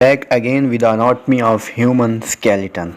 Back again with anatomy of human skeleton.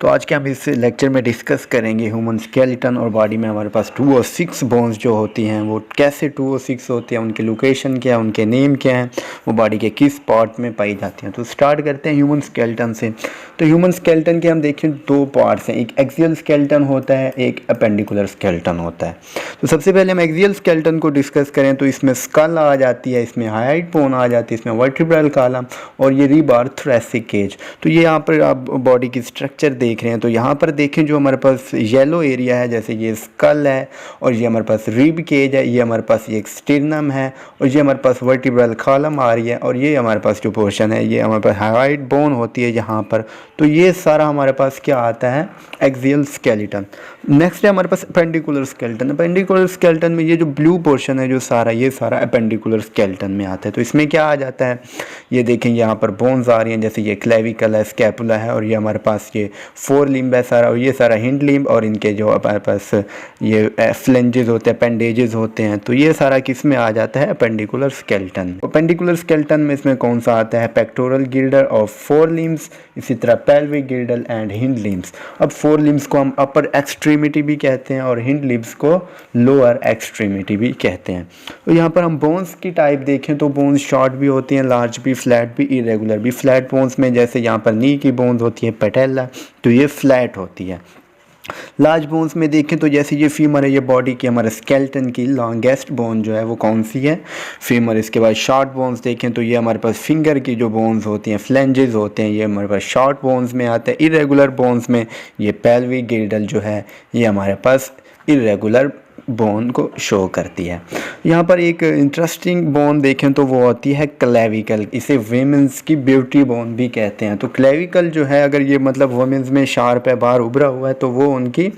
तो आज के हम इस लेक्चर में डिस्कस करेंगे ह्यूमन स्केलेटन और बॉडी में हमारे पास 206 बोन्स जो होती हैं वो कैसे 206 होती हैं, उनकी लोकेशन क्या है, उनके नेम क्या हैं, वो बॉडी के किस पार्ट में पाई जाती हैं। तो स्टार्ट करते हैं ह्यूमन स्केलेटन से। तो ह्यूमन स्केलेटन के हम देखें दो पार्ट्स हैं, एक एक्सियल स्केलेटन होता है, एक अपेंडिकुलर स्केलेटन होता है। तो सबसे पहले हम एक्सियल स्केलेटन को डिस्कस करें तो इसमें स्कल आ जाती है, इसमें हाइड बोन आ जाती है, इसमें वर्टिब्रल कॉलम और ये रिबार थोरैसिक केज। तो ये यहाँ पर आप बॉडी की स्ट्रक्चर देख रहे हैं। तो यहाँ पर देखें जो हमारे पास येलो एरिया है, जैसे ये स्कल है और ये हमारे पास रिब केज है, ये हमारे पास ये एक स्टिर्नम है और ये हमारे पास वर्टिब्रल कॉलम आ रही है और ये हमारे पास जो पोर्शन है ये हमारे पास हाइड बोन होती है यहाँ पर। तो ये सारा हमारे पास क्या आता है, एक्सियल स्केलेटन। नेक्स्ट है हमारे पास अपेंडिकुलर स्केलेटन। अपेंडिकुलर स्केलेटन में ये जो ब्लू पोर्शन है जो सारा, ये सारा अपेंडिकुलर स्केलेटन में आता है। तो इसमें क्या आ जाता है, ये देखें यहाँ पर बोन्स आ रही हैं, जैसे ये क्लेविकल है, स्कैपुला है और ये हमारे पास ये फोर लिम्ब है सारा, और ये सारा हिंड लिम्ब और इनके जो हमारे पास ये फ्लेंजेस होते हैं, अपेंडेजेस होते हैं। तो ये सारा किस में आ जाता है, अपेंडिकुलर स्केलेटन। अपेंडिकुलर स्केलेटन में इसमें कौन सा आता है, pectoral Gilder of four limbs, इसी तरह pelvic Gilder and hind limbs. अब फोर लिम्ब्स को हम अपर एक्सट्रीमिटी भी कहते हैं और हिंड लिम्ब्स को लोअर एक्सट्रीमिटी भी कहते हैं। तो यहाँ पर हम बोन्स की टाइप देखें तो बोन्स शॉर्ट भी होती हैं, लार्ज भी, फ्लैट भी, इरेगुलर भी। फ्लैट बोन्स में जैसे यहाँ पर नी की बोन्स होती है, पैटेला, तो ये फ्लैट होती है। लार्ज बोन्स में देखें तो जैसे ये फीमर है, ये बॉडी की हमारे स्केलेटन की लॉन्गेस्ट बोन जो है वो कौन सी है, फीमर। इसके बाद शॉर्ट बोन्स देखें तो ये हमारे पास फिंगर की जो बोन्स होती हैं, फ्लेंजेस होते हैं, ये हमारे पास शॉर्ट बोन्स में आते हैं। इरेगुलर बोन्स में ये पेल्विक गिल्डल जो है ये हमारे पास इरेगुलर बोन को शो करती है। यहाँ पर एक इंटरेस्टिंग बोन देखें तो वो होती है क्लेविकल, इसे वीमेंस की ब्यूटी बोन भी कहते हैं। तो क्लेविकल जो है अगर ये मतलब वुमेंस में शार्प है, बाहर उभरा हुआ है, तो वो उनकी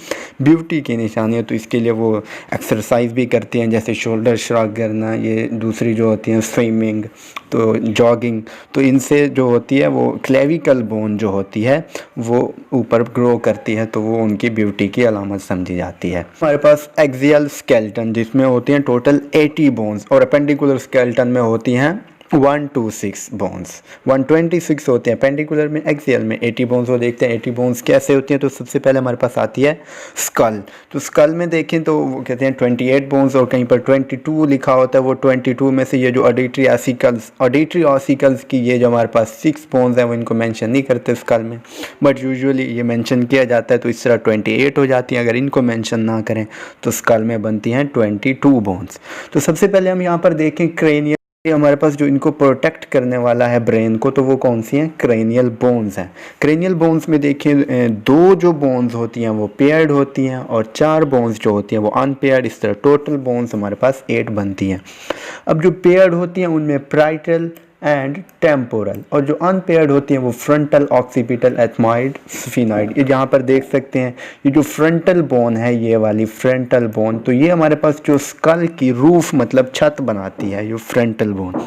ब्यूटी की निशानी है। तो इसके लिए वो एक्सरसाइज भी करती हैं, जैसे शोल्डर श्रग करना, ये दूसरी जो होती हैं स्विमिंग, तो जॉगिंग। तो इनसे जो होती है वो क्लेविकल बोन जो होती है वो ऊपर ग्रो करती है, तो वो उनकी ब्यूटी की अलामत समझी जाती है। हमारे पास एक्सियल स्केलेटन जिसमें होती हैं टोटल 80 बोन्स और अपेंडिकुलर स्केलेटन में होती हैं 126 बोन्स। 126 होते हैं अपेंडिकुलर में, एक्सियल में 80 बोन्स। वो देखते हैं 80 बोन्स कैसे होती हैं। तो सबसे पहले हमारे पास आती है स्कल। तो स्कल में देखें तो वो कहते हैं 28 बोन्स और कहीं पर 22 लिखा होता है। वो 22 में से ये जो ऑडिटरी ऑसिकल्स की ये जो हमारे पास 6 बोन्स हैं वो इनको मेंशन नहीं करते स्कल में, बट यूजुअली ये मेंशन किया जाता है। तो इस तरह 28 हो जाती हैं। अगर इनको मेंशन ना करें तो स्कल में बनती हैं 22 बोन्स। तो सबसे पहले हम यहाँ पर देखें क्रेनियल, हमारे पास जो इनको प्रोटेक्ट करने वाला है ब्रेन को, तो वो कौन सी हैं, क्रेनियल बोन्स हैं। क्रेनियल बोन्स में देखिए दो जो बोन्स होती हैं वो पेयर्ड होती हैं और 4 बोन्स जो होती हैं वो अनपेयर्ड। इस तरह टोटल बोन्स हमारे पास 8 बनती हैं। अब जो पेयर्ड होती हैं उनमें प्राइटल एंड टेम्पोरल, और जो अनपेयर्ड होती हैं वो फ्रंटल, ऑक्सीपिटल, एथमॉइड, स्फिनॉइड। ये यहाँ पर देख सकते हैं ये जो फ्रंटल बोन है, ये वाली फ्रंटल बोन, तो ये हमारे पास जो स्कल की रूफ मतलब छत बनाती है, ये फ्रंटल बोन।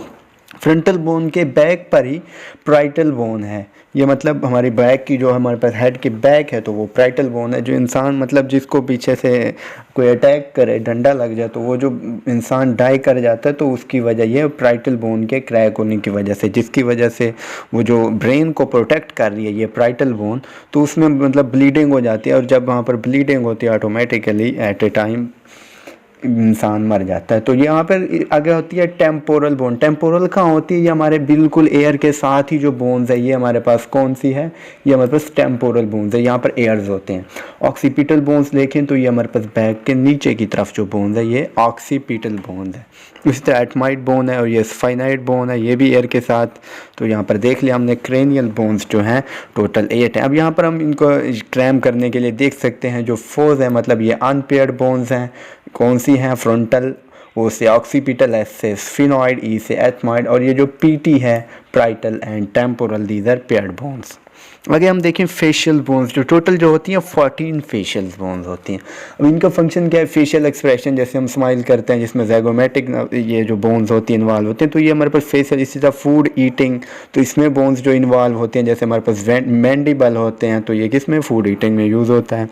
फ्रंटल बोन के बैक पर ही प्राइटल बोन है। ये मतलब हमारी बैक की जो हमारे पास हेड के बैक है तो वो प्राइटल बोन है। जो इंसान मतलब जिसको पीछे से कोई अटैक करे, डंडा लग जाए, तो वो जो इंसान डाई कर जाता है तो उसकी वजह ये प्राइटल बोन के क्रैक होने की वजह से, जिसकी वजह से वो जो ब्रेन को प्रोटेक्ट कर रही है ये प्राइटल बोन, तो उसमें मतलब ब्लीडिंग हो जाती है। और जब वहाँ पर ब्लीडिंग होती है ऑटोमेटिकली एट ए टाइम इंसान मर जाता है। तो यहाँ पर आगे होती है टेम्पोरल बोन। टेम्पोरल कहाँ होती है, ये हमारे बिल्कुल एयर के साथ ही जो बोन्स है ये हमारे पास कौन सी है, ये हमारे पास टेम्पोरल बोन्स है। यहाँ पर एयर्स होते हैं। ऑक्सीपिटल बोन्स देखें तो ये हमारे पास बैक के नीचे की तरफ जो बोन्स है ये ऑक्सीपिटल बोन्स है। इसी तरह एटमाइड बोन है और ये स्फाइनाइड बोन है, ये भी एयर के साथ। तो यहाँ पर देख लिया हमने क्रेनियल बोन्स जो हैं टोटल 8 हैं। अब यहाँ पर हम इनको क्रैम करने के लिए देख सकते हैं जो 4 हैं, मतलब ये अनपेयर्ड बोन्स हैं। कौन सी हैं, फ्रंटल, ओ से ऑक्सीपिटल, एस से स्फिनॉइड, ई से एथमॉइड, और ये जो पीटी है parietal and temporal, these are paired bones. आगे हम देखें फेशियल बोन्स, जो टोटल जो होती हैं 14 फेशियल बोन्स होती हैं। अब इनका फंक्शन क्या है, फेशियल एक्सप्रेशन, जैसे हम स्माइल करते हैं जिसमें ज़ैगोमेटिक ये जो बोन्स होती हैं इन्वॉल्व होते हैं, तो ये हमारे पास फेशियल। इसी तरह फूड ईटिंग, तो इसमें बोन्स जो इन्वॉल्व होते हैं, जैसे हमारे पास मैंडिबल होते हैं, तो ये किस में, फूड ईटिंग में यूज़ होता है।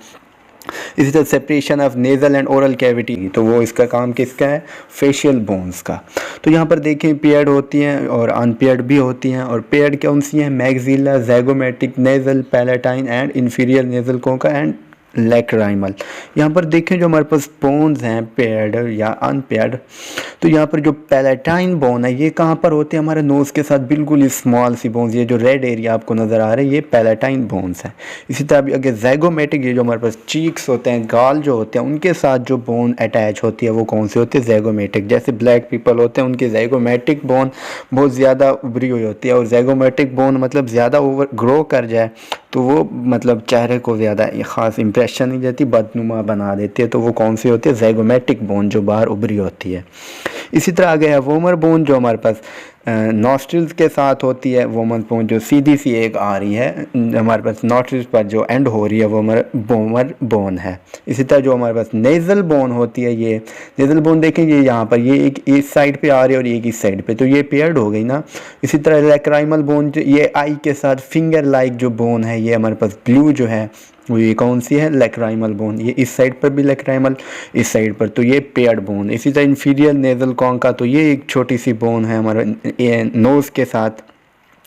इसी तरह separation of nasal and oral cavity, तो वो इसका काम किसका है, फेशियल बोन्स का। तो यहाँ पर देखें पेयर्ड होती हैं और अनपेयर्ड भी होती हैं। और पेयर्ड कौन सी हैं, maxilla, zygomatic, nasal, palatine and inferior nasal concha and lacrimal. यहाँ पर देखें जो हमारे पास बोन्स हैं पेयर्ड या अनपेयर्ड, तो यहाँ पर जो पैलेटाइन बोन है ये कहाँ पर होते हैं, हमारे नोज़ के साथ बिल्कुल स्मॉल सी बोन्स, ये जो रेड एरिया आपको नज़र आ रहा है ये पैलेटाइन बोन्स हैं। इसी तरह अगर ज़ैगोमेटिक, ये जो हमारे पास चीक्स होते हैं, गाल जो होते हैं, उनके साथ जो बोन अटैच होती है वो कौन से होते हैं, ज़ैगोमेटिक। जैसे ब्लैक पीपल होते हैं उनकी ज़ैगोमेटिक बोन बहुत ज़्यादा उभरी हुई होती है, और ज़ैगोमेटिक बोन मतलब ज़्यादा ओवर ग्रो कर जाए तो वो मतलब चेहरे को ज़्यादा ख़ास इंप्रेशन नहीं देती, बदनुमा बना देती है, तो वो कौन सी होती है, ज़ैगोमेटिक बोन जो बाहर उभरी होती है। इसी तरह आ गया है वोमर बोन जो हमारे पास नॉस्ट्रिल्स के साथ होती है। वोमर बोन जो सीधी सी एक आ रही है हमारे पास नॉस्ट्रिल्स पर जो एंड हो रही है वोमर बोन है। इसी तरह जो हमारे पास नेज़ल बोन होती है, ये नेज़ल बोन देखेंगे यहाँ पर ये एक इस साइड पे आ रही है और एक इस साइड पे, तो ये पेयर्ड हो गई ना। इसी तरह लैक्राइमल बोन ये आई के साथ फिंगर लाइक जो बोन है ये हमारे पास ब्लू जो है वो ये कौन सी है, लैक्राइमल बोन। ये इस साइड पर भी लैक्राइमल, इस साइड पर, तो ये पेयर्ड बोन। इसी तरह इंफीरियर नेज़ल कॉन्का, तो ये एक छोटी सी बोन है हमारे नोज़ के साथ,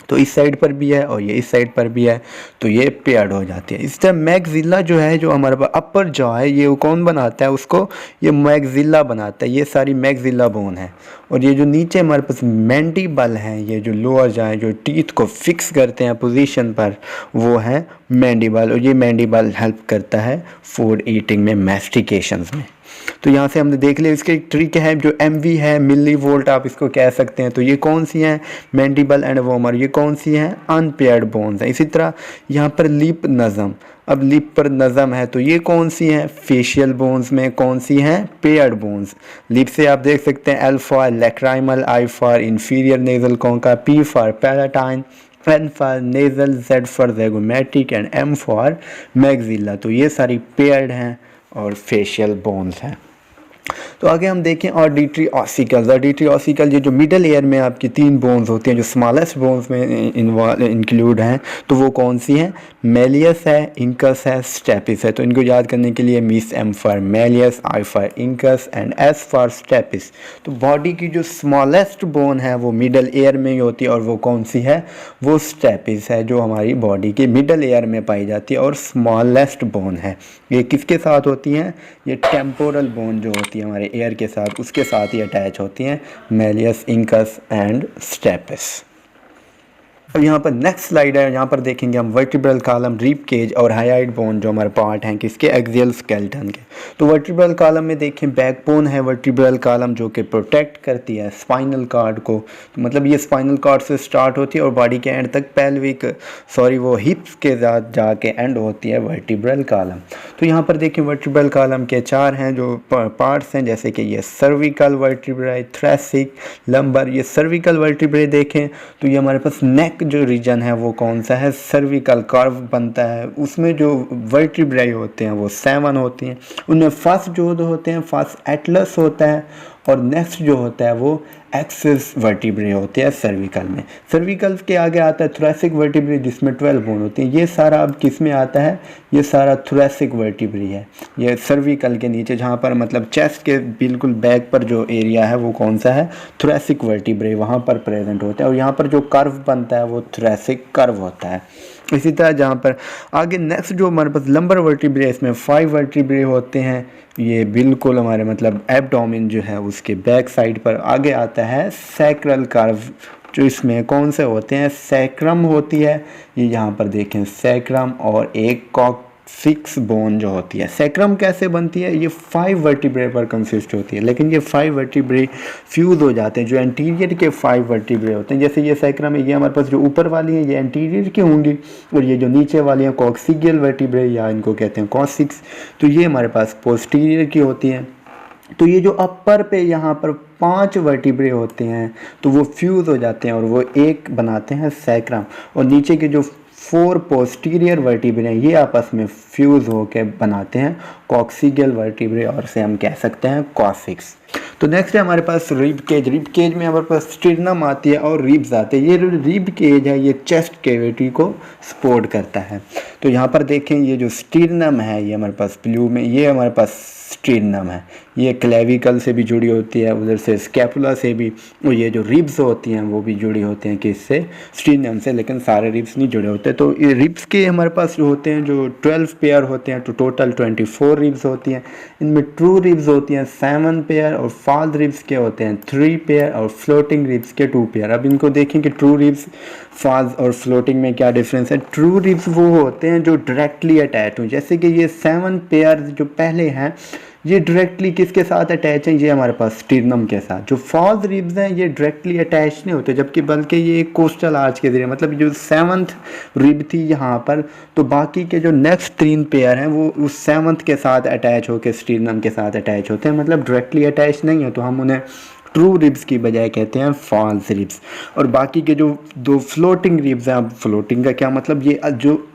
तो इस साइड पर भी है और ये इस साइड पर भी है, तो ये पेयर्ड हो जाती है। इस तरह मैक्सिला जो है जो हमारे पास अपर जॉ है ये कौन बनाता है उसको, ये मैक्सिला बनाता है, ये सारी मैक्सिला बोन है। और ये जो नीचे हमारे पास मैंडिबल हैं, ये जो लोअर जॉ है जो टीथ को फिक्स करते हैं पोजीशन पर, वो है मैंडिबल। और ये मैंडिबल हेल्प करता है फूड ईटिंग में, मैस्टिकेशंस में। तो यहाँ से हमने देख लिया इसके एक ट्रिक है जो MV है, मिली वोल्ट आप इसको कह सकते हैं। तो ये कौन सी हैं, मैंडिबल एंड वोमर, ये कौन सी हैं, अनपेयर्ड बोन्स हैं। इसी तरह यहाँ पर लिप नज़म, अब लिप पर नज़म है तो ये कौन सी हैं, फेशियल बोन्स में कौन सी हैं, पेयर्ड बोन्स। लिप से आप देख सकते हैं L for lacrimal, I for inferior nasal concha, P for palatine, N for nasal, Z for zygomatic and M for maxilla. तो ये सारी पेयर्ड हैं और फेशियल बोन्स हैं। तो आगे हम देखें ऑडिटरी ऑसिकल्स। ऑडिटरी ऑसिकल ये जो मिडल ईयर में आपकी 3 बोन्स होती हैं जो स्मॉलेस्ट बोन्स में इंक्लूड हैं, तो वो कौन सी हैं, मेलियस है, इंकस है, स्टेपिस है। तो इनको याद करने के लिए miss M for malleus, I for incus and S for stapes. तो बॉडी की जो स्मॉलेस्ट बोन है वो मिडल ईयर में ही होती है और वो कौन सी है, वो स्टेपिस है जो हमारी बॉडी के मिडल ईयर में पाई जाती है और स्मॉलेस्ट बोन है। ये किसके साथ होती हैं, ये टेम्पोरल बोन जो होती है हमारे एयर के साथ, उसके साथ ही अटैच होती हैं, मेलियस, इंकस एंड स्टेपिस। अब यहाँ पर नेक्स्ट स्लाइड है, यहाँ पर देखेंगे हम वर्टिब्रल कॉलम, रिब केज और हाइड बोन जो हमारे पार्ट हैं किसके, एक्सियल स्केलेटन के। तो वर्टिब्रल कॉलम में देखें बैकबोन है वर्टिब्रल कॉलम जो कि प्रोटेक्ट करती है स्पाइनल कॉर्ड को, तो मतलब ये स्पाइनल कॉर्ड से स्टार्ट होती है और बॉडी के एंड तक वो हिप्स के साथ जाके एंड होती है वर्टिब्रल कॉलम। तो यहाँ पर देखें वर्टिब्रल कॉलम के 4 हैं जो पार्ट्स हैं, जैसे कि ये सर्विकल वर्टिब्रे, थ्रेसिक, लंबर। ये सर्विकल वर्टिब्रे देखें तो ये हमारे पास नेक जो रीजन है वो कौन सा है, सर्विकल कर्व बनता है, उसमें जो वर्टिब्राई होते हैं वो 7 होती हैं। उनमें फर्स्ट जो होते हैं, फर्स्ट एटलस होता है और नेक्स्ट जो होता है वो एक्सिस वर्टिब्रे होते हैं सर्विकल में। सर्विकल के आगे आता है थोरैसिक वर्टिब्रे जिसमें 12 बोन होती हैं। ये सारा अब किस में आता है, ये सारा थोरैसिक वर्टिब्रे है। ये सर्विकल के नीचे जहाँ पर मतलब चेस्ट के बिल्कुल बैक पर जो एरिया है वो कौन सा है, थोरैसिक वर्टिब्रे वहाँ पर प्रेजेंट होता है और यहाँ पर जो कर्व बनता है वो थोरैसिक कर्व होता है। इसी तरह जहाँ पर आगे नेक्स्ट जो हमारे पास लंबर वर्टिब्रे, इसमें 5 वर्टिब्रे होते हैं। ये बिल्कुल हमारे मतलब एब्डोमेन जो है उसके बैक साइड पर आगे आता है सैक्रल कर्व, जो इसमें कौन से होते हैं, सैक्रम होती है, ये यहाँ पर देखें सैक्रम, और एक कॉक्सिक्स बोन जो होती है। सैक्रम कैसे बनती है, ये 5 वर्टिब्रे पर कंसिस्ट होती है, लेकिन ये 5 वर्टिब्रे फ्यूज़ हो जाते हैं। जो एंटीरियर के 5 वर्टिब्रे होते हैं, जैसे ये सैक्रम है, ये हमारे पास जो ऊपर वाली हैं ये एंटीरियर की होंगी और ये जो नीचे वाली हैं कॉक्सिगियल वर्टिब्रे या इनको कहते हैं कॉक्सिक्स, तो ये हमारे पास पोस्टीरियर की होती हैं। तो ये जो अपर पे यहाँ पर 5 वर्टिब्रे होते हैं तो वो फ्यूज़ हो जाते हैं और वो एक बनाते हैं सैक्रम, और नीचे के जो 4 पोस्टीरियर वर्टिब्रे हैं ये आपस में फ्यूज़ होकर बनाते हैं कॉक्सिगियल वर्टिब्रे, और से हम कह सकते हैं कॉक्सिक्स। तो नेक्स्ट है हमारे पास रिब केज। रिब केज में हमारे पास स्टिर्नम आती है और रिब्स आते हैं। ये रिब केज है ये चेस्ट कैविटी को सपोर्ट करता है। तो यहाँ पर देखें ये जो स्टीर्नम है ये हमारे पास ब्लू में, ये हमारे पास स्टीर्नम है, ये क्लेविकल से भी जुड़ी होती है, उधर से स्कैपुला से भी, और ये जो रिब्स होती हैं वो भी जुड़ी होती हैं किससे, स्टीर्नम से, लेकिन सारे रिब्स नहीं जुड़े होते। तो ये रिब्स के हमारे पास जो होते हैं जो 12 पेयर होते हैं, तो टोटल 24 रिब्स होती हैं। इनमें ट्रू रिब्स होती हैं 7 पेयर और फॉल्स रिब्स के होते हैं 3 पेयर और फ्लोटिंग रिब्स के 2 पेयर। अब इनको देखें कि ट्रू रिब्स, फॉल्स और फ्लोटिंग में क्या डिफरेंस है। ट्रू रिब्स वो होते हैं जो डायरेक्टली अटैच हों, जैसे कि ये 7 पेयर जो पहले हैं ये डायरेक्टली किसके साथ अटैच हैं, ये हमारे पास स्टीर्नम के साथ। जो फॉल्स रिब्स हैं ये डायरेक्टली अटैच नहीं होते, जबकि बल्कि ये एक कोस्टल आर्च के जरिए, मतलब जो 7th रिब थी यहाँ पर, तो बाकी के जो नेक्स्ट 3 पेयर हैं वो उस 7th के साथ अटैच होकर स्टीर्नम के साथ अटैच होते हैं, मतलब डायरेक्टली अटैच नहीं है, तो हम उन्हें ट्रू रिब्स की बजाय कहते हैं फॉल्स रिब्स। और बाकी के जो 2 फ्लोटिंग रिब्स हैं, अब फ्लोटिंग का क्या मतलब,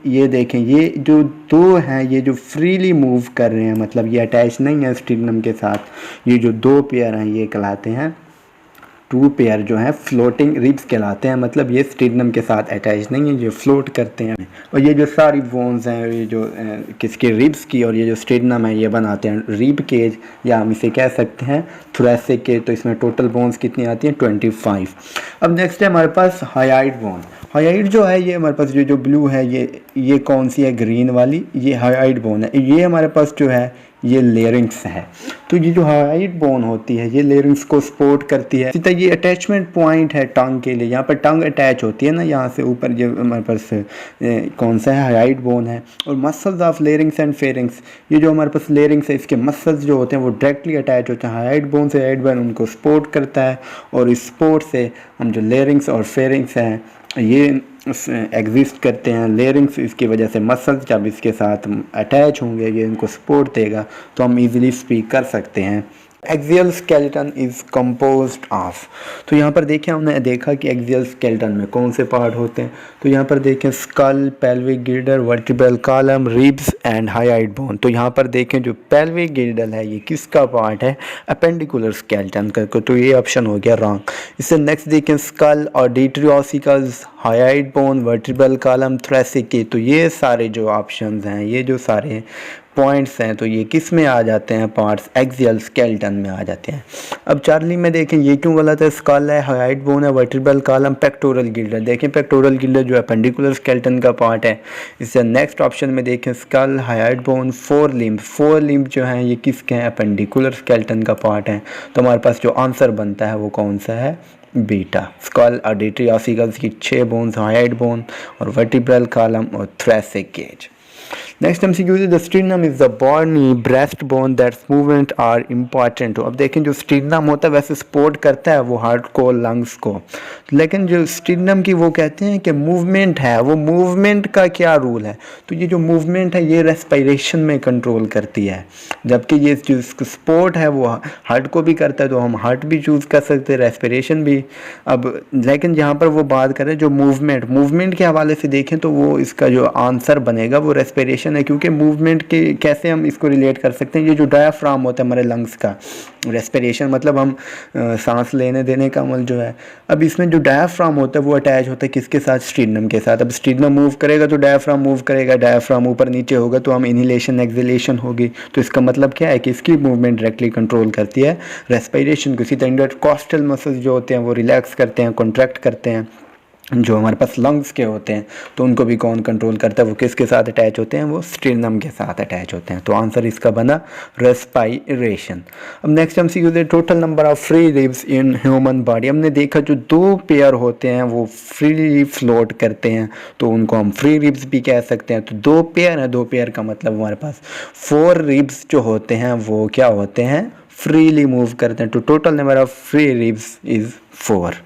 ये देखें ये जो 2 हैं ये जो फ्रीली मूव कर रहे हैं, मतलब ये अटैच नहीं है स्टीर्नम के साथ, ये जो 2 पेयर हैं ये कहलाते हैं 2 पेयर जो हैं फ्लोटिंग रिब्स कहलाते हैं, मतलब ये स्टीर्नम के साथ अटैच नहीं है, जो फ्लोट करते हैं। और ये जो सारी बोन्स हैं ये जो किसके रिब्स की, और ये जो स्टीर्नम है ये बनाते हैं रिब केज, या हम इसे कह सकते हैं थोरैसिक केज। तो इसमें टोटल बोन्स कितनी आती हैं 25। अब नेक्स्ट है हमारे पास हायोइड बोन। हायोइड जो है ये हमारे पास जो ब्लू है ये कौन सी है, ग्रीन वाली, ये हायोइड बोन है। ये हमारे पास जो है ये लेरिंग्स है। तो ये जो हायोइड बोन होती है ये लेरिंग्स को सपोर्ट करती है। इसी तरह ये अटैचमेंट पॉइंट है टंग के लिए, यहाँ पर टंग अटैच होती है ना यहाँ से ऊपर, जो हमारे पास कौन सा है हायोइड बोन है। और muscles of larynx and pharynx, ये जो हमारे पास लेरिंग्स है इसके मसल्स जो होते हैं वो डायरेक्टली अटैच होते हैं हायोइड बोन से। हायोइड बोन उनको सपोर्ट करता है, और इस सपोर्ट से हम जो लेरिंग्स और फेरिंग्स हैं ये एग्जिस्ट करते हैं। लेरिंग्स इसकी वजह से मसल्स जब इसके साथ अटैच होंगे ये इनको सपोर्ट देगा, तो हम इजीली स्पीक कर सकते हैं। Axial skeleton is composed of, तो यहाँ पर देखें हमने देखा कि एक्सियल स्केलेटन में कौन से पार्ट होते हैं। तो यहाँ पर देखें skull, pelvic girdle, vertebral column, ribs and hyoid bone. तो यहाँ पर देखें जो पेल्विक गिल्डर है ये किसका पार्ट है, अपेंडिकुलर स्केलेटन का, तो ये ऑप्शन हो गया रॉन्ग। इससे नेक्स्ट देखें skull, auditory ossicles, hyoid bone, vertebral column, thoracic cage. तो ये सारे जो ऑप्शंस हैं, ये जो सारे पॉइंट्स हैं, तो ये किस में आ जाते हैं, पार्ट्स एक्सियल स्केलेटन में आ जाते हैं। अब चार्ली में देखें ये क्यों गलत है, स्कल है, हायोइड बोन है, वर्टिब्रल कॉलम, पेक्टोरल गिल्डर। देखें पेक्टोरल गिल्डर जो अपेंडिकुलर स्केलेटन का पार्ट है। इससे नेक्स्ट ऑप्शन में देखें स्कल, हायोइड बोन, 4 लिम्ब जो हैं ये किसके हैं, अपेंडिकुलर स्केलेटन का पार्ट है। तो हमारे पास जो आंसर बनता है वो कौन सा है, बीटा। स्कल, ऑडिटरी ऑसिकल्स की 6 बोन्स, हायोइड बोन और वर्टिब्रल कॉलम और thoracic cage. Next MCQ is the sternum is the bony breastbone that's movement are important। तो अब देखें जो स्टीर्नम होता है वैसे सपोर्ट करता है वो हार्ट को, लंग्स को, लेकिन जो स्टीर्नम की वो कहते हैं कि मूवमेंट है, वो मूवमेंट का क्या रूल है, तो ये जो मूवमेंट है ये रेस्पिरेशन में कंट्रोल करती है, जबकि ये जो सपोर्ट है वो हार्ट को भी करता है, तो हम हार्ट भी चूज़ कर सकते हैं, रेस्पिरेशन भी। अब लेकिन यहाँ पर वो बात करें जो मूवमेंट के हवाले से देखें तो वो इसका जो आंसर बनेगा वो रेस्पिरेशन है, क्योंकि मूवमेंट के कैसे हम इसको रिलेट कर सकते हैं, ये जो डायाफ्राम होता है हमारे लंग्स का, रेस्पिरेशन मतलब हम सांस लेने देने का अमल जो है। अब इसमें जो डायाफ्राम होता है वो अटैच होता है किसके साथ, स्टीर्नम के साथ। अब स्टीर्नम मूव करेगा तो डायाफ्राम मूव करेगा, डायाफ्राम ऊपर नीचे होगा तो हम इनहेलेशन एक्सहेलेशन होगी। तो इसका मतलब क्या है कि इसकी मूवमेंट डायरेक्टली कंट्रोल करती है रेस्पिरेशन को। इसी तरह इंटरकॉस्टल मसल्स जो होते हैं वो रिलैक्स करते हैं, कॉन्ट्रैक्ट करते हैं। जो हमारे पास लंग्स के होते हैं तो उनको भी कौन कंट्रोल करता है, वो किसके साथ अटैच होते हैं, वो स्टीर्नम के साथ अटैच होते हैं। तो आंसर इसका बना रेस्पिरेशन। अब नेक्स्ट हम सीखते हैं total number of free ribs in human body. हमने देखा जो 2 पेयर होते हैं वो फ्रीली फ्लोट करते हैं तो उनको हम फ्री रिब्स भी कह सकते हैं। तो 2 पेयर है, 2 पेयर का मतलब हमारे पास 4 रिब्स जो होते हैं वो क्या होते हैं, फ्रीली मूव करते हैं। तो total number of free ribs is 4।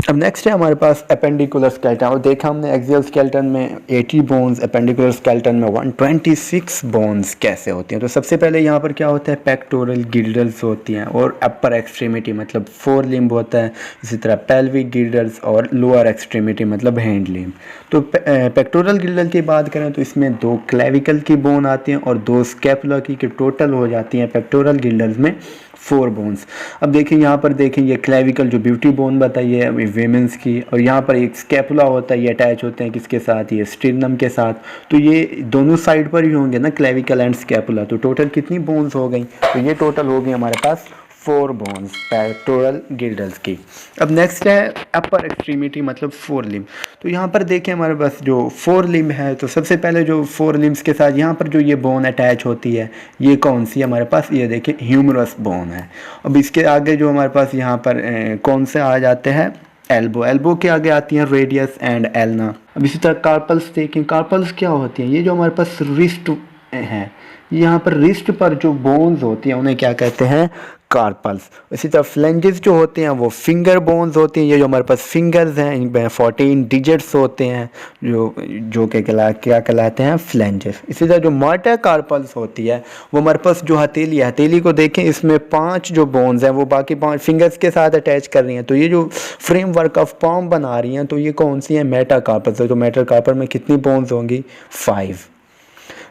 अब नेक्स्ट है हमारे पास अपेंडिकुलर स्केलेटन। और देखा हमने एक्सियल स्केलेटन में 80 बोन्स, अपेंडिकुलर स्केलेटन में 126 बोन्स कैसे होती हैं। तो सबसे पहले यहाँ पर क्या होता है, पेक्टोरल गिल्डर्स होती हैं और अपर एक्सट्रीमिटी मतलब 4 लिम्ब होता है। इसी तरह पेल्विक गिल्डर्स और लोअर एक्सट्रीमिटी मतलब हैंड लिम्ब। तो पेक्टोरल गिल्डर की बात करें तो इसमें 2 क्लेविकल की बोन आती हैं और 2 स्कैपुला की टोटल हो जाती हैं पेक्टोरल गिल्डर्स में 4 बोन्स। अब देखें यहाँ पर देखें ये क्लेविकल जो ब्यूटी बोन बताई है वीमेंस की, और यहाँ पर एक स्कैपुला होता है, ये अटैच होते हैं किसके साथ, ये स्टिरनम के साथ। तो ये दोनों साइड पर ही होंगे ना, क्लेविकल एंड स्कैपुला। तो टोटल कितनी बोन्स हो गई, तो ये टोटल हो गई हमारे पास 4 बोन्स पेक्टोरल गिल्डल्स की। अब नेक्स्ट है अपर एक्सट्रीमिटी मतलब 4 लिम्ब। तो यहाँ पर देखें हमारे पास जो 4 लिम्ब है, तो सबसे पहले जो 4 लिम्ब्स के साथ यहाँ पर जो ये बोन अटैच होती है, ये कौन सी हमारे पास, ये देखिए ह्यूमरस बोन है। अब इसके आगे जो हमारे पास यहाँ पर कौन से आ जाते हैं, एल्बो। एल्बो के आगे आती हैं रेडियस एंड एल्ना। अब इसी तरह कार्पल्स देखें, कार्पल्स क्या होती हैं, ये जो हमारे पास रिस्ट हैं, यहाँ पर रिस्ट पर जो बोन्स होती हैं उन्हें क्या कहते हैं, कार्पल्स। इसी तरह फ्लेंजेस जो होते हैं वो फिंगर बोन्स होती हैं, ये जो हमारे पास फिंगर्स हैं इनमें 14 डिजिट्स होते हैं जो के क्या कहलाते हैं, फ्लेंजेस। इसी तरह जो मार्टर कार्पल्स होती है वो हमारे पास जो हथेली है, हथेली को देखें इसमें 5 जो बोन्स हैं वो बाकी 5 फिंगर्स के साथ अटैच कर रही हैं। तो ये जो फ्रेमवर्क ऑफ पाम बना रही हैं, तो ये कौन सी है, मेटा कार्पल्स। तो मेटा कार्पल में कितनी बोन्स होंगी, 5।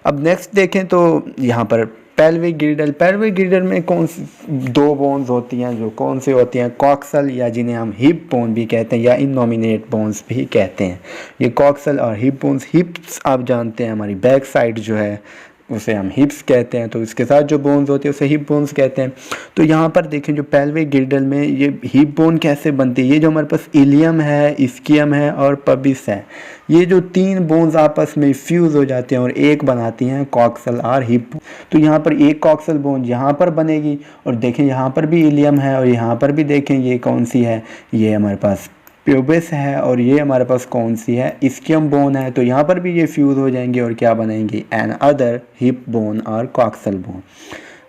अब नेक्स्ट देखें तो यहाँ पर पेल्विक गिल्डल। पेल्विक गिल्डल में कौन सी 2 बोन्स होती हैं, जो कौन सी होती हैं, कॉक्सल या जिन्हें हम हिप बोन भी कहते हैं या इनोमिनेट बोन्स भी कहते हैं। ये कॉक्सल और हिप बोन्स, हिप्स आप जानते हैं हमारी बैक साइड जो है उसे हम हिप्स कहते हैं, तो इसके साथ जो बोन्स होती है उसे हिप बोन्स कहते हैं। तो यहाँ पर देखें जो पेल्विक गिल्डल में ये हिप बोन कैसे बनती है, ये जो हमारे पास इलियम है, इस्कियम है और पबिस है, ये जो 3 बोन्स आपस में फ्यूज़ हो जाते हैं और एक बनाती हैं कॉक्सल और हिप। तो यहाँ पर एक कॉक्सल बोन यहाँ पर बनेगी, और देखें यहाँ पर भी इलियम है, और यहाँ पर भी देखें ये कौन सी है, ये हमारे पास प्यूबिस है, और ये हमारे पास कौन सी है, इस्कियम बोन है। तो यहाँ पर भी ये फ्यूज़ हो जाएंगे और क्या बनेंगे, एन अदर हिप बोन और कॉक्सल बोन।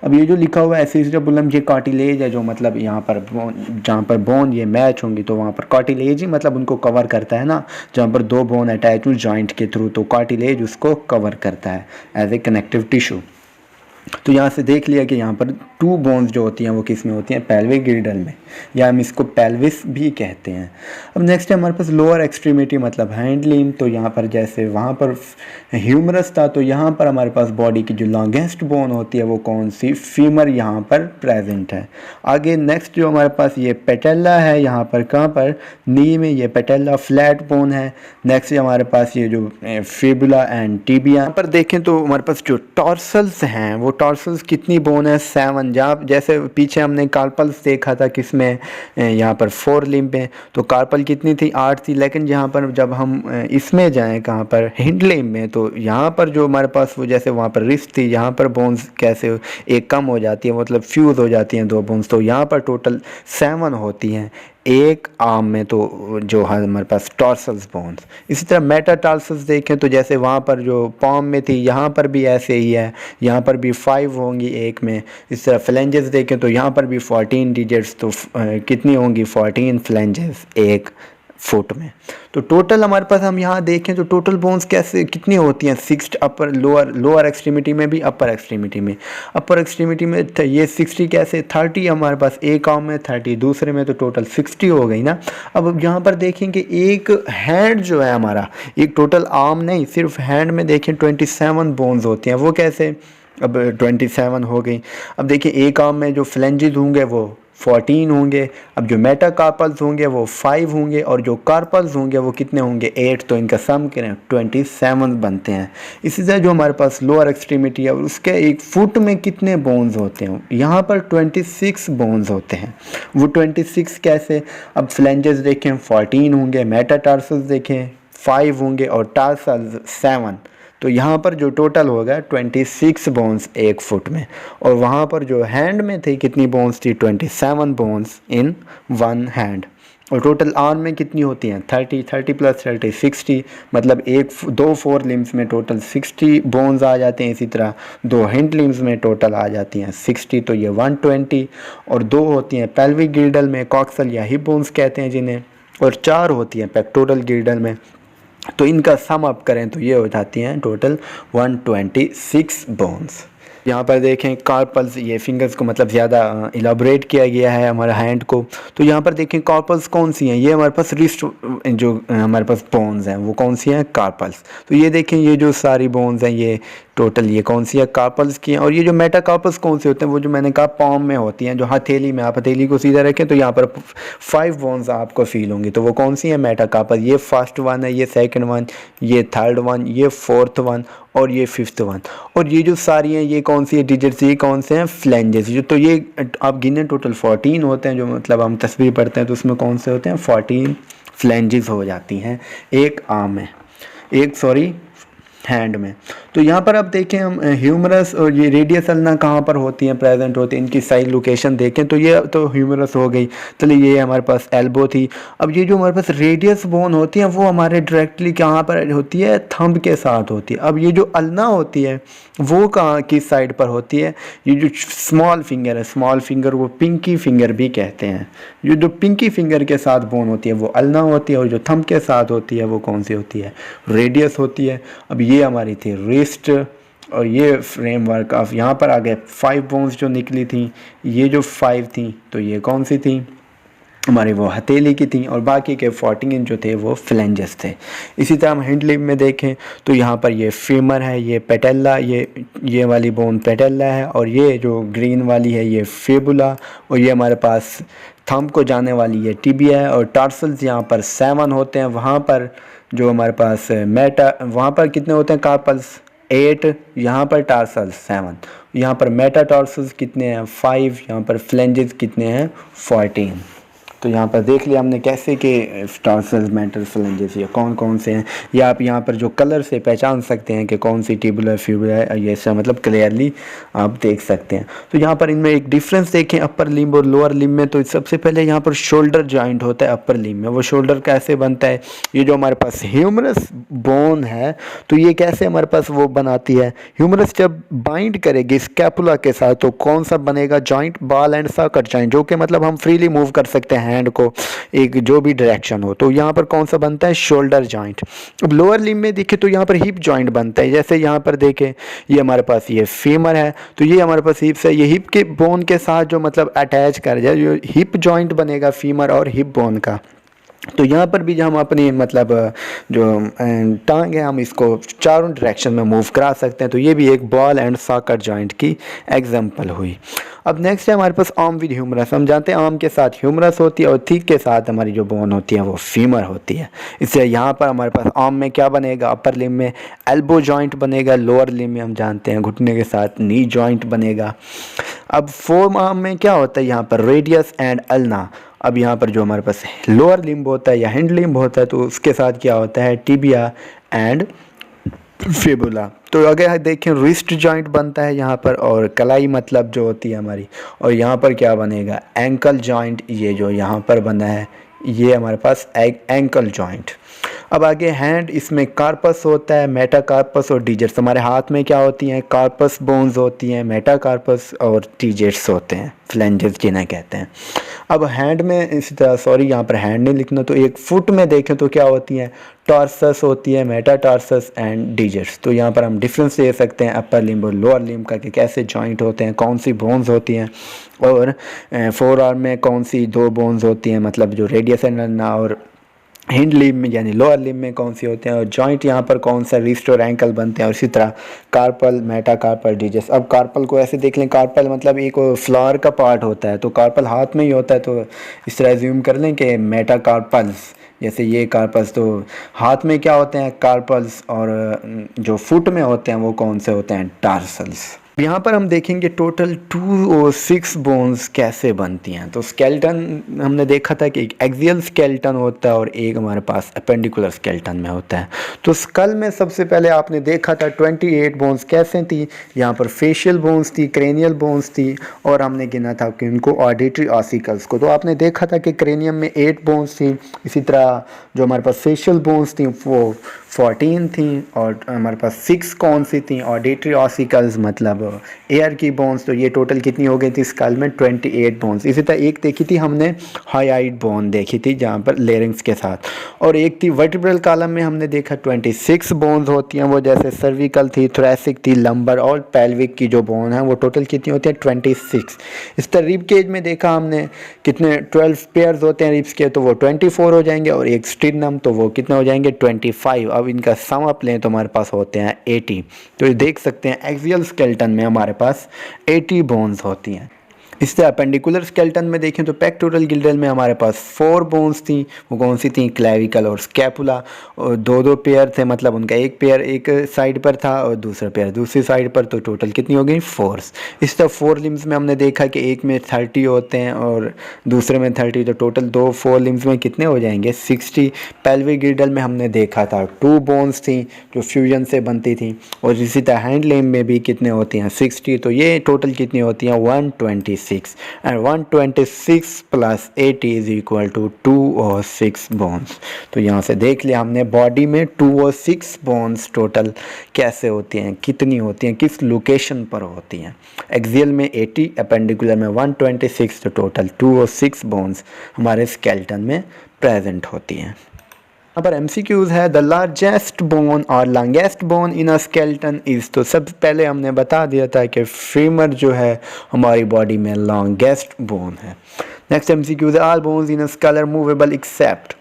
अब ये जो लिखा हुआ है एसिस्टेबुलम, ये कार्टिलेज है, जो मतलब यहाँ पर जहाँ पर बोन ये मैच होंगी तो वहाँ पर कार्टिलेज ही मतलब उनको कवर करता है ना, जहाँ पर 2 बोन अटैच हो जॉइंट के थ्रू, तो कार्टिलेज उसको कवर करता है एज ए कनेक्टिव टिश्यू। तो यहाँ से देख लिया कि यहाँ पर 2 बोन्स जो होती हैं वो किस में होती हैं, पेल्विक गिल्डल में, या हम इसको पेल्विस भी कहते हैं। अब नेक्स्ट है हमारे पास लोअर एक्सट्रीमिटी मतलब हैंड लिम्ब। तो यहाँ पर जैसे वहाँ पर ह्यूमरस था, तो यहाँ पर हमारे पास बॉडी की जो लॉन्गेस्ट बोन होती है वो कौन सी, फीमर यहाँ पर प्रेजेंट है। आगे नेक्स्ट जो हमारे पास ये पेटेला है, यहाँ पर कहाँ पर, नी में, ये पेटेला फ्लैट बोन है। नेक्स्ट हमारे पास ये जो फिबुला एंड टिबिया। यहाँ पर देखें तो हमारे पास जो टॉर्सल्स हैं वो टॉर्सल्स कितनी बोन है, 7। जहाँ जैसे पीछे हमने कार्पल्स देखा था किसमें, यहाँ पर 4 लिम्ब में, तो कार्पल कितनी थी, 8 थी। लेकिन यहाँ पर जब हम इसमें जाएं कहाँ पर, हिंड लिम्ब में, तो यहाँ पर जो हमारे पास वो जैसे वहाँ पर रिस्ट थी, यहाँ पर बोन्स कैसे एक कम हो जाती है, मतलब फ्यूज़ हो जाती हैं 2 बोन्स। तो यहाँ पर टोटल 7 होती हैं एक आर्म में, तो जो है हमारे पास टॉर्सल्स बोन्स। इसी तरह मेटाटार्सल्स देखें तो जैसे वहाँ पर जो पाम में थी, यहाँ पर भी ऐसे ही है, यहाँ पर भी 5 होंगी एक में। इस तरह फ्लेंजेस देखें तो यहाँ पर भी 14 डिजिट्स, तो कितनी होंगी, 14 फ्लेंजेस एक फुट में। तो टोटल हमारे पास हम यहाँ देखें तो टोटल बोन्स कैसे कितनी होती हैं, 6 अपर लोअर एक्सट्रीमिटी में भी, अपर एक्सट्रीमिटी में। अपर एक्सट्रीमिटी में ये 60 कैसे, 30 हमारे पास एक आर्म में, 30 दूसरे में, तो टोटल 60 हो गई ना। अब यहाँ पर देखेंगे एक हैंड जो है हमारा, एक टोटल आर्म नहीं, सिर्फ हैंड में देखें 27 बोन्स होती हैं। वो कैसे, अब 27 हो गई। अब देखिए एक आर्म में जो फ्लेंजेस होंगे वो 14 होंगे। अब जो मेटाकार्पल्स होंगे वो 5 होंगे, और जो कार्पल्स होंगे वो कितने होंगे, 8। तो इनका सम करें 27 बनते हैं। इसी तरह जो हमारे पास लोअर एक्सट्रीमिटी है उसके एक फुट में कितने बोन्स होते हैं, यहाँ पर 26 बोन्स होते हैं। वो 26 कैसे, अब फ्लेंजेस देखें 14 होंगे, मेटाटार्सल्स देखें 5 होंगे, और टार्सल्स 7। तो यहाँ पर जो टोटल होगा 26 बोन्स एक फुट में, और वहाँ पर जो हैंड में थे कितनी बोन्स थी, 27 बोन्स इन 1 हैंड। और टोटल आर्म में कितनी होती हैं, 30 प्लस 30 60, मतलब 4 लिम्स में टोटल 60 बोन्स आ जाते हैं। इसी तरह 2 हिंड लिम्स में टोटल आ जाती हैं 60, तो ये 120। और 2 होती हैं पेल्विक गिल्डल में, कॉक्सल या हिप बोन्स कहते हैं जिन्हें, और 4 होती हैं पेक्टोरल गिल्डल में। तो इनका सम अप करें तो ये हो जाती हैं टोटल 126 बोन्स। यहाँ पर देखें कार्पल्स, ये फिंगर्स को मतलब ज़्यादा इलाबोरेट किया गया है हमारे हैंड को। तो यहाँ पर देखें कार्पल्स कौन सी हैं, ये हमारे पास रिस्ट जो हमारे पास बोन्स हैं वो कौन सी हैं, कार्पल्स। तो ये देखें ये जो सारी बोन्स हैं ये टोटल ये कौन सी है, कार्पल्स की हैं। और ये जो मेटाकार्पस कौन से होते हैं, वो जो मैंने कहा पाम में होती हैं, जो हथेली में, आप हथेली को सीधा रखें तो यहाँ पर 5 बोन्स आपको फील होंगी। तो वो कौन सी है मेटाकार्पस, ये फर्स्ट वन है, ये सेकंड वन, ये थर्ड वन, ये फोर्थ वन और ये फिफ्थ वन। और ये जो सारी हैं ये कौन सी है डिजिट्स, ये कौन से हैं फ्लेंजेस। जो तो ये आप गिने टोटल 14 होते हैं, जो मतलब हम तस्वीर पढ़ते हैं तो उसमें कौन से होते हैं 14 फ्लेंजेस हो जाती हैं एक आर्म में, एक सॉरी हैंड में। तो यहाँ पर अब देखें हम ह्यूमरस और ये रेडियस अल्ना कहाँ पर होती हैं, प्रेजेंट होती हैं, इनकी साइड लोकेशन देखें तो ये तो ह्यूमरस हो गई। चलिए ये हमारे पास एल्बो थी। अब ये जो हमारे पास रेडियस बोन होती है वो हमारे डायरेक्टली कहाँ पर होती है, थंब के साथ होती है। अब ये जो अल्ना होती है वो कहाँ किस साइड पर होती है, ये जो स्मॉल फिंगर है, स्मॉल फिंगर वो पिंकी फिंगर भी कहते हैं। ये जो पिंकी फिंगर के साथ बोन होती है वो अल्ना होती है, और जो थंब के साथ होती है वो कौन सी होती है, रेडियस होती है। अब ये हमारी थी रिस्ट, और ये फ्रेमवर्क ऑफ यहाँ पर आ गए 5 बोन्स जो निकली थी, ये जो 5 थी तो ये कौन सी थी हमारी, वो हथेली की थी, और बाकी के 14 जो थे वो फ्लेंजेस थे। इसी तरह हम हैंड लिम्ब में देखें तो यहाँ पर ये फीमर है, ये पेटेला, ये वाली बोन पेटेला है, और ये जो ग्रीन वाली है ये फेबुला, और ये हमारे पास थंब को जाने वाली ये टिबिया है। और टार्सल्स यहाँ पर 7 होते हैं, वहाँ पर जो हमारे पास वहाँ पर कितने होते हैं कार्पल्स 8, यहाँ पर टार्सल्स 7, यहाँ पर मेटाटार्सल्स कितने हैं 5, यहाँ पर फ्लेंजेस कितने हैं 14। तो यहाँ पर देख लिया हमने कैसे कि टार्सल्स मेटल फ्लेंजेस ये कौन कौन से हैं, या आप यहाँ पर जो कलर से पहचान सकते हैं कि कौन सी टिबुलर फ्यूबुलर, ये सब मतलब क्लियरली आप देख सकते हैं। तो यहाँ पर इनमें एक डिफरेंस देखें अपर लिम्ब और लोअर लिम्ब में। तो सबसे पहले यहाँ पर शोल्डर जॉइंट होता है अपर लिम्ब में। वो शोल्डर कैसे बनता है, ये जो हमारे पास ह्यूमरस बोन है तो ये कैसे हमारे पास वो बनाती है, ह्यूमरस जब बाइंड करेगी स्कैपुला के साथ तो कौन सा बनेगा joint, ball and socket joint, जो कि मतलब हम फ्रीली मूव कर सकते हैं हैंड को एक जो भी डायरेक्शन हो। तो यहाँ पर कौन सा बनता है शोल्डर जॉइंट। अब लोअर लिम्ब में देखें तो यहाँ पर हिप जॉइंट बनता है। जैसे यहाँ पर देखें ये हमारे पास ये फीमर है तो ये हमारे पास हिप्स है, ये हिप के बोन के साथ जो मतलब अटैच कर जाए जो हिप जॉइंट बनेगा फीमर और हिप बोन का। तो यहाँ पर भी हम अपनी मतलब जो टांग है हम इसको चारों डायरेक्शन में मूव करा सकते हैं। तो ये भी एक बॉल एंड सॉकेट जॉइंट की एग्जांपल हुई। अब नेक्स्ट है हमारे पास आर्म विद ह्यूमरस। हम जानते हैं आर्म के साथ ह्यूमरस होती है और थिक के साथ हमारी जो बोन होती है वो फीमर होती है। इससे यहाँ पर हमारे पास आर्म में क्या बनेगा, अपर लिम्ब में एल्बो जॉइंट बनेगा, लोअर लिम्ब में हम जानते हैं घुटने के साथ नी जॉइंट बनेगा। अब फोर आर्म में क्या होता है, यहाँ पर रेडियस एंड अल्ना। अब यहाँ पर जो हमारे पास लोअर लिम्ब होता है या हैंड लिम्ब होता है तो उसके साथ क्या होता है टिबिया एंड फेबुला। तो अगर देखें रिस्ट जॉइंट बनता है यहाँ पर, और कलाई मतलब जो होती है हमारी, और यहाँ पर क्या बनेगा एंकल जॉइंट, ये जो यहाँ पर बना है ये हमारे पास एंकल जॉइंट। अब आगे हैंड, इसमें कार्पस होता है, मेटाकार्पस और डिजिट्स। हमारे हाथ में क्या होती हैं कार्पस बोन्स होती हैं, मेटाकार्पस और डिजिट्स होते हैं, फ्लेंजेस जिन्हें कहते हैं। अब हैंड में इसी तरह, सॉरी यहाँ पर हैंड नहीं लिखना, तो एक फुट में देखें तो क्या होती हैं टॉर्सस होती है, मेटाटार्सस एंड डिजिट्स। तो यहाँ पर हम डिफरेंस दे सकते हैं अपर लिम्ब और लोअर लिम्ब का कि कैसे जॉइंट होते हैं, कौन सी बोन्स होती हैं, और फोर आर्म में कौन सी 2 बोन्स होती हैं मतलब जो रेडियस एंड अल्ना, और हैंड लिम्ब में यानी लोअर लिम्ब में कौन सी होते हैं, और जॉइंट यहाँ पर कौन सा रिस्ट और एंकल बनते हैं। और इसी तरह कार्पल, मेटाकार्पल, डिजिट्स। अब कार्पल को ऐसे देख लें, कार्पल मतलब एक फ्लावर का पार्ट होता है तो कार्पल हाथ में ही होता है। तो इस तरह एज्यूम कर लें कि मेटाकार्पल्स, जैसे ये कार्पल्स तो हाथ में क्या होते हैं कार्पल्स, और जो फुट में होते हैं वो कौन से होते हैं टार्सल्स। यहाँ पर हम देखेंगे टोटल 2 और 6 बोन्स कैसे बनती हैं। तो स्केलेटन हमने देखा था कि एक एक्सियल स्केलेटन होता है और एक हमारे पास अपेंडिकुलर स्केलेटन में होता है। तो स्कल में सबसे पहले आपने देखा था 28 बोन्स कैसे थी, यहाँ पर फेशियल बोन्स थी, क्रेनियल बोन्स थी, और हमने गिना था कि उनको ऑडिटरी ऑसिकल्स को। तो आपने देखा था कि क्रेनियम में 8 बोन्स थी, इसी तरह जो हमारे पास फेशियल बोन्स थी वो 14 थी, और हमारे पास 6 कौन सी थी ऑडिटरी ऑसिकल्स मतलब एयर की बोन्स। तो ये टोटल कितनी हो गई थी स्कल में 28 बोन्स। इसी तरह एक देखी थी हमने हाईआइड बोन देखी थी जहाँ पर लेरिंग्स के साथ, और एक थी वर्टिब्रल कॉलम में हमने देखा 26 बोन्स होती हैं, वो जैसे सर्विकल थी, थोरैसिक थी, लंबर और पेल्विक की जो बोन है वो टोटल कितनी होती है 26। इस तरह रिब केज में देखा हमने कितने 12 पेयर्स होते हैं रिब्स के, तो वो 24 हो जाएंगे, और एक स्टिरनम तो वो कितने हो जाएंगे 25। अब इनका सम अप लें तो हमारे पास होते हैं 80। तो ये देख सकते हैं एक्सियल स्केलेटन में हमारे पास 80 बोन्स होती हैं। इससे अपेंडिकुलर स्केलेटन में देखें तो पेक्टोरल गिल्डल में हमारे पास 4 बोन्स थी। वो कौन सी थी? क्लेविकल और स्कैपुला। और दो पेयर थे, मतलब उनका एक पेयर एक साइड पर था और दूसरा पेयर दूसरी साइड पर। तो टोटल कितनी हो गई? 4। इस तरह 4 लिम्स में हमने देखा कि एक में 30 होते हैं और दूसरे में 30। तो टोटल 4 लिम्स में कितने हो जाएंगे? 60। पेल्विक गिल्डल में हमने देखा था 2 बोन्स थी जो फ्यूजन से बनती थी। और इसी तरह हैंड लिम्ब में भी कितने होती हैं? 60। तो ये टोटल कितनी होती हैं? 126। and 126 plus 80 is equal to 206 bones। तो यहाँ से देख लिया हमने बॉडी में 206 बोन्स टोटल कैसे होती हैं, कितनी होती हैं, किस लोकेशन पर होती हैं। एक्सियल में 80, अपेंडिकुलर में 126। तो टोटल 206 बोन्स हमारे स्केलेटन में प्रेजेंट होती हैं। यहाँ पर MCQs है द लार्जेस्ट बोन और longest bone in a skeleton is. तो सबसे पहले हमने बता दिया था कि फीमर जो है हमारी बॉडी में लॉन्गेस्ट बोन है। नेक्स्ट MCQs है all bones in a skull are movable except.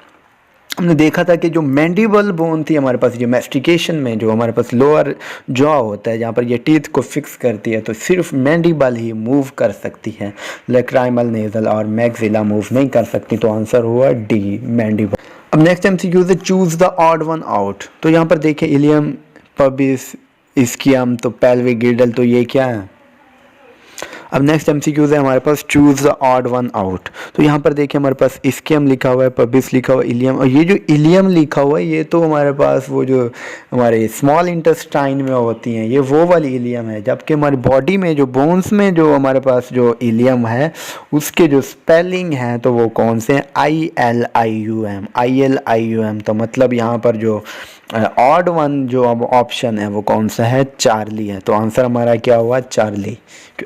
हमने देखा था कि जो मैंडिबल बोन थी हमारे पास, जो मैस्टिकेशन में जो हमारे पास लोअर जॉ होता है जहाँ पर ये टीथ को फिक्स करती है, तो सिर्फ मैंडिबल ही मूव कर सकती है, लैक्राइमल, नेजल और मैक्सिला मूव नहीं कर सकती। तो आंसर हुआ डी, मैंडिबल। अब नेक्स्ट MCQ है choose the odd one out. तो यहाँ पर देखें इलियम, पबिस, इस्कियम, तो पेल्विक गिल्डल, तो ये क्या है? अब नेक्स्ट MCQ है हमारे पास choose the odd one out. तो यहाँ पर देखिए हमारे पास इस्कियम लिखा हुआ है, पबिस लिखा हुआ है, इलियम। और ये जो इलियम लिखा हुआ है ये तो हमारे पास वो जो हमारे स्मॉल इंटेस्टाइन में होती हैं, ये वो वाली इलियम है। जबकि हमारी बॉडी में जो बोन्स में जो हमारे पास जो इलियम है उसके जो स्पेलिंग है तो वो कौन से हैं? ILIUM, ILIUM। तो मतलब यहाँ पर जो ऑड वन जो अब ऑप्शन है वो कौन सा है? चार्ली है। तो आंसर हमारा क्या हुआ? चार्ली।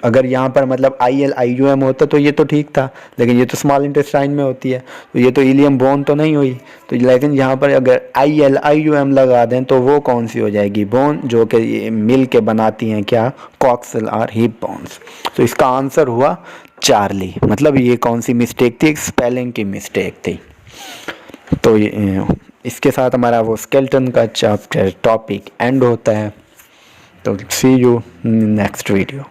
अगर यहाँ पर मतलब ILIUM होता तो ये तो ठीक था, लेकिन ये तो स्मॉल इंटेस्टाइन में होती है तो ये तो इलियम बोन तो नहीं हुई। तो लेकिन यहाँ पर अगर ILIUM लगा दें तो वो कौन सी हो जाएगी? बोन, जो कि मिल के बनाती हैं क्या? कॉक्सिल और हिप बोन्स। तो इसका आंसर हुआ चार्ली। मतलब ये कौन सी मिस्टेक थी? स्पेलिंग की मिस्टेक थी। तो इसके साथ हमारा वो स्केलेटन का चैप्टर टॉपिक एंड होता है। तो सी यू नेक्स्ट वीडियो।